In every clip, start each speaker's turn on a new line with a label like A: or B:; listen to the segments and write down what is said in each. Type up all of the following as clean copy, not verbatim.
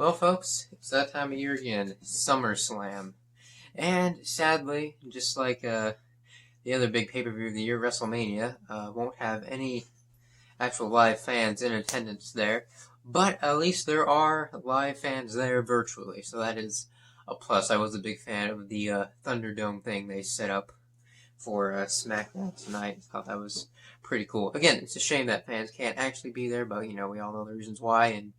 A: Well, folks, it's that time of year again, Summerslam. And sadly, just like the other big pay-per-view of the year, WrestleMania, won't have any actual live fans in attendance there. But at least there are live fans there virtually, so that is a plus. I was a big fan of the Thunderdome thing they set up for SmackDown tonight. I thought that was pretty cool. Again, it's a shame that fans can't actually be there, but, we all know the reasons why, and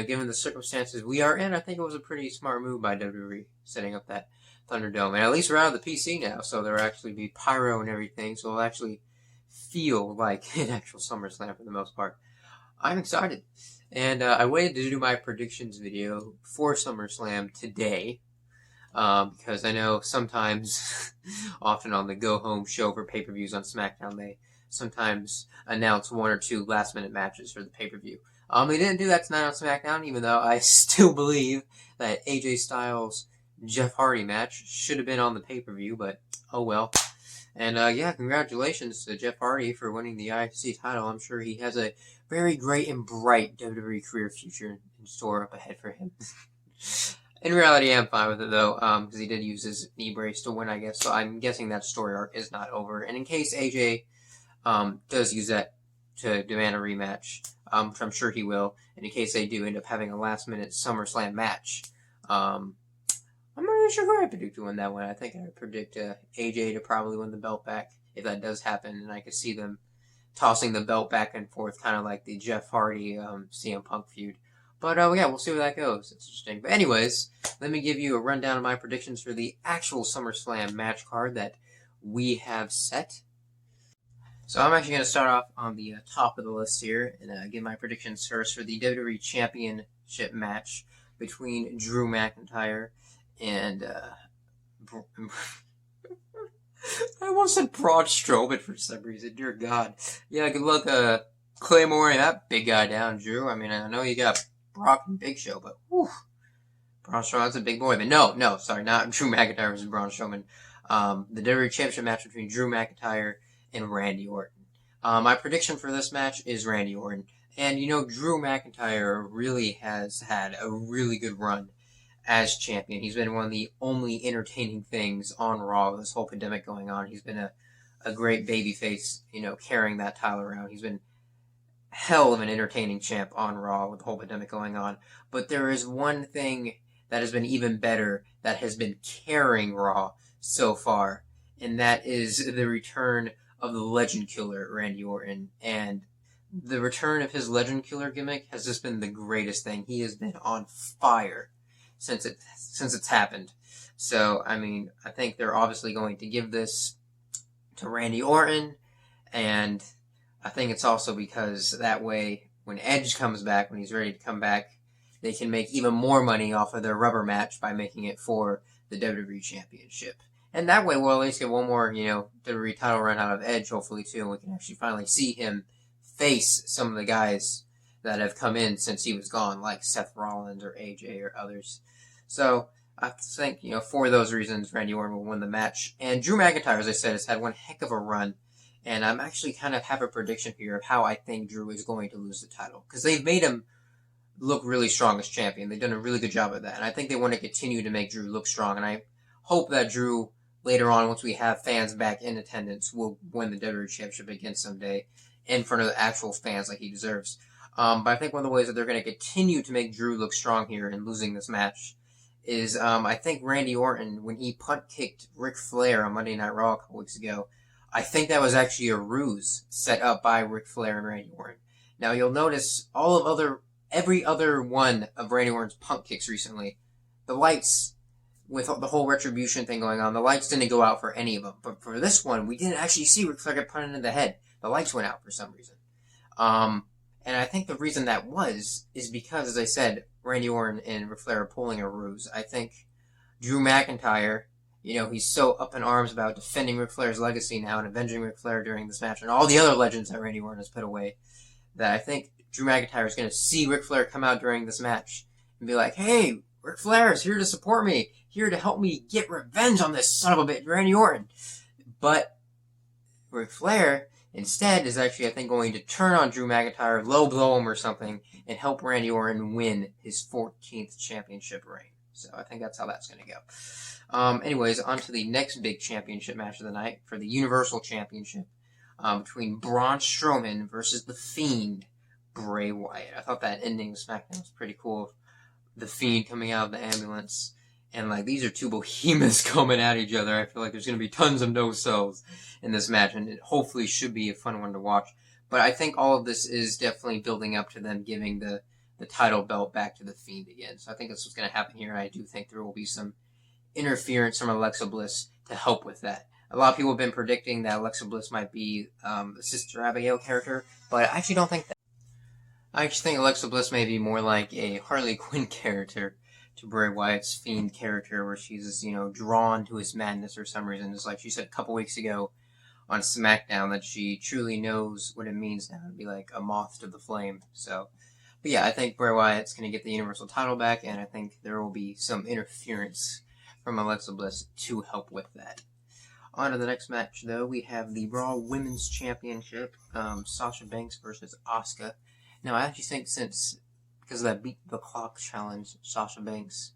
A: given the circumstances we are in, I think it was a pretty smart move by WWE setting up that Thunderdome. And at least we're out of the PC now, so there'll actually be pyro and everything, so it'll actually feel like an actual SummerSlam for the most part. I'm excited. And I waited to do my predictions video for SummerSlam today, because I know sometimes, often on the go-home show for pay-per-views on SmackDown, they sometimes announce one or two last-minute matches for the pay-per-view. They didn't do that tonight on SmackDown, even though I still believe that AJ Styles' Jeff Hardy match should have been on the pay-per-view, but oh well. And congratulations to Jeff Hardy for winning the IC title. I'm sure he has a very great and bright WWE career future in store up ahead for him. In reality, I'm fine with it, though, because he did use his knee brace to win, I guess, so I'm guessing that story arc is not over. And in case AJ does use that to demand a rematch, which I'm sure he will, and in case they do end up having a last-minute SummerSlam match, I'm not really sure who I predict to win that one. I think I would predict AJ to probably win the belt back, if that does happen, and I could see them tossing the belt back and forth, kind of like the Jeff Hardy CM Punk feud. But we'll see where that goes. It's interesting. But anyways, let me give you a rundown of my predictions for the actual SummerSlam match card that we have set. So I'm actually going to start off on the top of the list here and give my predictions first for the WWE Championship match between Drew McIntyre and I almost said Braun Strowman for some reason. Dear God. Yeah, good luck, Claymore and that big guy down, Drew. I mean, I know you got Brock and Big Show, but whew, Braun Strowman's a big boy. But no, sorry, not Drew McIntyre versus Braun Strowman. The WWE Championship match between Drew McIntyre and Randy Orton. My prediction for this match is Randy Orton. And, Drew McIntyre really has had a really good run as champion. He's been one of the only entertaining things on Raw with this whole pandemic going on. He's been a great babyface, carrying that title around. He's been hell of an entertaining champ on Raw with the whole pandemic going on. But there is one thing that has been even better that has been carrying Raw so far, and that is the return of the Legend Killer, Randy Orton. And the return of his Legend Killer gimmick has just been the greatest thing. He has been on fire since it's happened. So, I mean, I think they're obviously going to give this to Randy Orton, and I think it's also because that way, when Edge comes back, when he's ready to come back, they can make even more money off of their rubber match by making it for the WWE Championship. And that way, we'll at least get one more, WWE title run out of Edge, hopefully, too, and we can actually finally see him face some of the guys that have come in since he was gone, like Seth Rollins or AJ or others. So, I think, for those reasons, Randy Orton will win the match. And Drew McIntyre, as I said, has had one heck of a run, and I'm actually kind of have a prediction here of how I think Drew is going to lose the title, because they've made him look really strong as champion. They've done a really good job of that, and I think they want to continue to make Drew look strong, and I hope that Drew, later on, once we have fans back in attendance, will win the WWE Championship again someday in front of the actual fans like he deserves. But I think one of the ways that they're going to continue to make Drew look strong here in losing this match is I think Randy Orton, when he punt-kicked Ric Flair on Monday Night Raw a couple weeks ago, I think that was actually a ruse set up by Ric Flair and Randy Orton. Now, you'll notice every other one of Randy Orton's punt kicks recently, the lights, with the whole Retribution thing going on, the lights didn't go out for any of them. But for this one, we didn't actually see Ric Flair get punted in the head. The lights went out for some reason. And I think the reason that is because, as I said, Randy Orton and Ric Flair are pulling a ruse. I think Drew McIntyre, he's so up in arms about defending Ric Flair's legacy now and avenging Ric Flair during this match and all the other legends that Randy Orton has put away, that I think Drew McIntyre is going to see Ric Flair come out during this match and be like, hey, Ric Flair is here to support me, here to help me get revenge on this son of a bitch, Randy Orton. But Ric Flair instead is actually, I think, going to turn on Drew McIntyre, low blow him or something, and help Randy Orton win his 14th championship reign. So I think that's how that's going to go. Anyways, on to the next big championship match of the night for the Universal Championship between Braun Strowman versus The Fiend, Bray Wyatt. I thought that ending of SmackDown was pretty cool. The Fiend coming out of the ambulance. And, like, these are two behemoths coming at each other. I feel like there's going to be tons of no-sells in this match, and it hopefully should be a fun one to watch. But I think all of this is definitely building up to them giving the title belt back to The Fiend again. So I think that's what's going to happen here, and I do think there will be some interference from Alexa Bliss to help with that. A lot of people have been predicting that Alexa Bliss might be the Sister Abigail character, but I actually don't think that. I actually think Alexa Bliss may be more like a Harley Quinn character to Bray Wyatt's Fiend character, where she's, drawn to his madness for some reason. Just like she said a couple weeks ago on SmackDown, that she truly knows what it means now to be like a moth to the flame. So, but yeah, I think Bray Wyatt's going to get the Universal title back, and I think there will be some interference from Alexa Bliss to help with that. On to the next match, though, we have the Raw Women's Championship, Sasha Banks versus Asuka. Now, I actually think because of that Beat the Clock challenge, Sasha Banks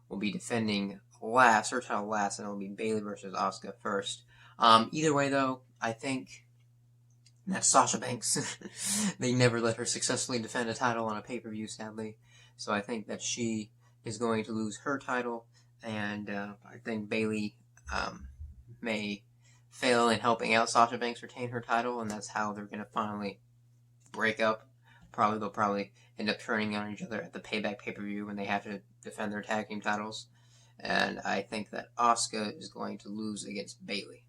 A: will be defending her title last, and it will be Bayley versus Asuka first. Either way, though, I think that's Sasha Banks. They never let her successfully defend a title on a pay-per-view, sadly. So I think that she is going to lose her title, and I think Bayley may fail in helping out Sasha Banks retain her title, and that's how they're going to finally break up. They'll probably end up turning on each other at the Payback pay-per-view when they have to defend their tag team titles. And I think that Asuka is going to lose against Bayley.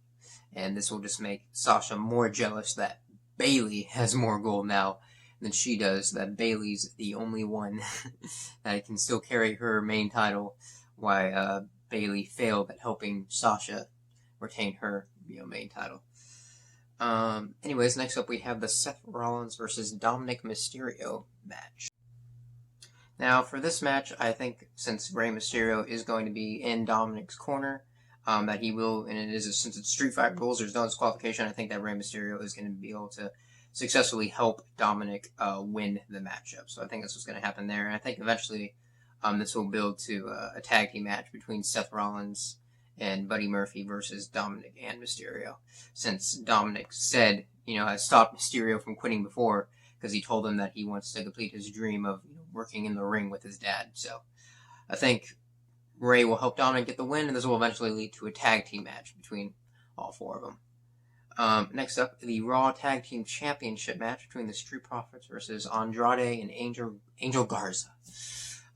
A: And this will just make Sasha more jealous that Bayley has more gold now than she does, that Bayley's the only one that can still carry her main title, while Bayley failed at helping Sasha retain her main title. Anyways, next up we have the Seth Rollins versus Dominic Mysterio match. Now, for this match, I think since Rey Mysterio is going to be in Dominic's corner, that he will, and since it's Street Fighter rules, there's no disqualification, I think that Rey Mysterio is going to be able to successfully help Dominic win the matchup. So I think that's what's going to happen there, and I think eventually this will build to a tag team match between Seth Rollins and Buddy Murphy versus Dominic and Mysterio. Since Dominic said, has stopped Mysterio from quitting before, because he told him that he wants to complete his dream of working in the ring with his dad. So I think Rey will help Dominic get the win, and this will eventually lead to a tag team match between all four of them. Next up, the Raw Tag Team Championship match between the Street Profits versus Andrade and Angel Garza.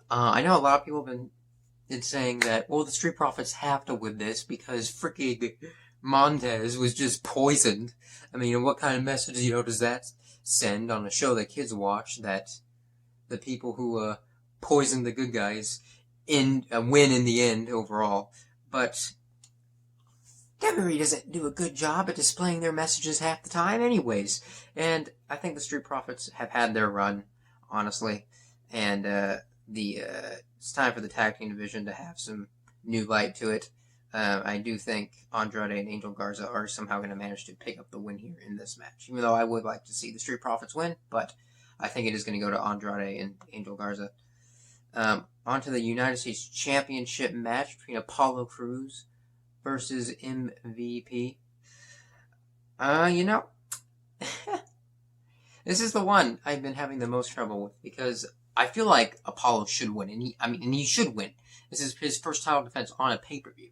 A: I know a lot of people have been saying that, the Street Profits have to win this because freaking Montez was just poisoned. I mean, what kind of message, does that send on a show that kids watch, that the people who poison the good guys win in the end overall? But Demery doesn't do a good job at displaying their messages half the time anyways. And I think the Street Profits have had their run, honestly. And it's time for the tag team division to have some new light to it. I do think Andrade and Angel Garza are somehow going to manage to pick up the win here in this match. Even though I would like to see the Street Profits win, but I think it is going to go to Andrade and Angel Garza. On to the United States Championship match between Apollo Crews versus MVP. This is the one I've been having the most trouble with, because I feel like Apollo should win, and he should win. This is his first title defense on a pay-per-view.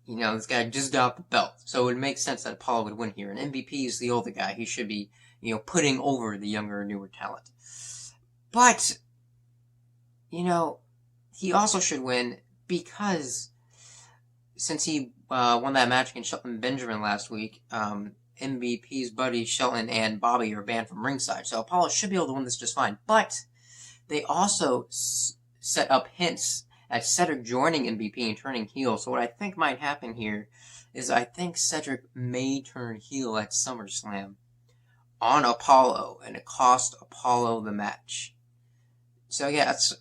A: This guy just got the belt, so it would make sense that Apollo would win here. And MVP is the older guy; he should be, putting over the younger, newer talent. But he also should win because since he won that match against Shelton Benjamin last week, MVP's buddy Shelton and Bobby are banned from ringside, so Apollo should be able to win this just fine. But they also set up hints at Cedric joining MVP and turning heel. So what I think might happen here is I think Cedric may turn heel at SummerSlam on Apollo, and it cost Apollo the match. So yeah, that's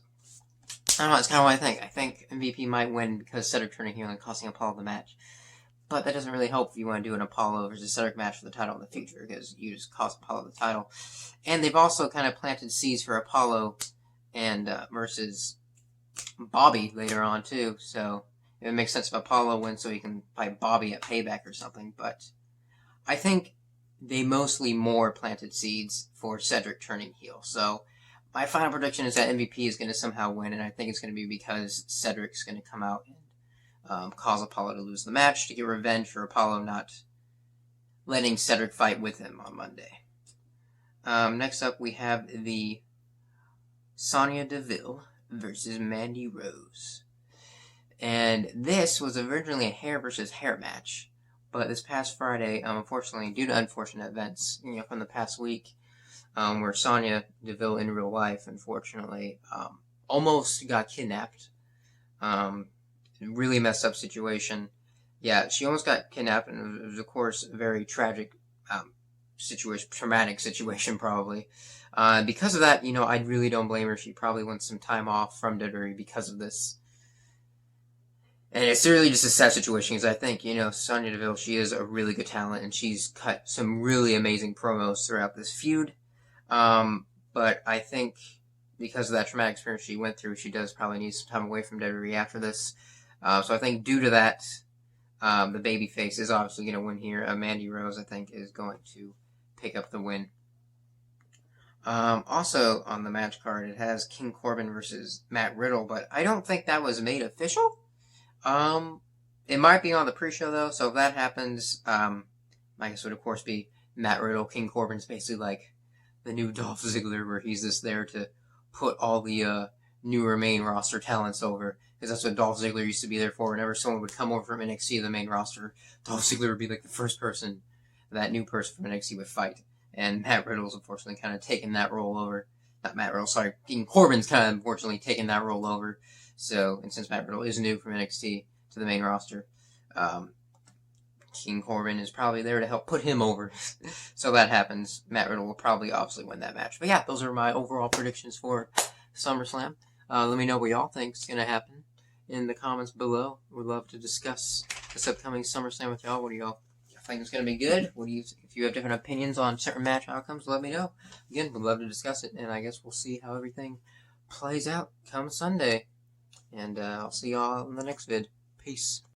A: kind of what I think. I think MVP might win because Cedric turning heel and costing Apollo the match. But that doesn't really help if you want to do an Apollo versus Cedric match for the title in the future, because you just cost Apollo the title. And they've also kind of planted seeds for Apollo and versus Bobby later on, too. So it makes sense if Apollo wins so he can fight Bobby at Payback or something. But I think they mostly more planted seeds for Cedric turning heel. So my final prediction is that MVP is going to somehow win, and I think it's going to be because Cedric's going to come out and cause Apollo to lose the match to get revenge for Apollo not letting Cedric fight with him on Monday. Next up, we have the Sonya Deville versus Mandy Rose. And this was originally a hair versus hair match, but this past Friday, unfortunately, due to unfortunate events, from the past week, where Sonya Deville in real life, unfortunately, almost got kidnapped. Really messed up situation. Yeah, she almost got kidnapped, and it was, of course, a very tragic situation, traumatic situation, probably. Because of that, I really don't blame her. She probably wants some time off from WWE because of this. And it's really just a sad situation, because I think, Sonya Deville, she is a really good talent, and she's cut some really amazing promos throughout this feud. But I think because of that traumatic experience she went through, she does probably need some time away from WWE after this. So I think due to that, the babyface is obviously going to win here. Mandy Rose, I think, is going to pick up the win. Also on the match card, it has King Corbin versus Matt Riddle, but I don't think that was made official. It might be on the pre-show, though, so if that happens, I guess would, of course, be Matt Riddle. King Corbin's basically like the new Dolph Ziggler, where he's just there to put all the newer main roster talents over, because that's what Dolph Ziggler used to be there for. Whenever someone would come over from NXT to the main roster, Dolph Ziggler would be like the first person that new person from NXT would fight. And Matt Riddle's unfortunately kind of taken that role over. Not Matt Riddle, sorry. King Corbin's kind of unfortunately taken that role over. So, and since Matt Riddle is new from NXT to the main roster, King Corbin is probably there to help put him over. So that happens. Matt Riddle will probably obviously win that match. But yeah, those are my overall predictions for SummerSlam. Let me know what y'all think is going to happen in the comments below. We'd love to discuss this upcoming SummerSlam with y'all. What do y'all think is going to be good? If you have different opinions on certain match outcomes, let me know. Again, we'd love to discuss it, and I guess we'll see how everything plays out come Sunday. And I'll see y'all in the next vid. Peace.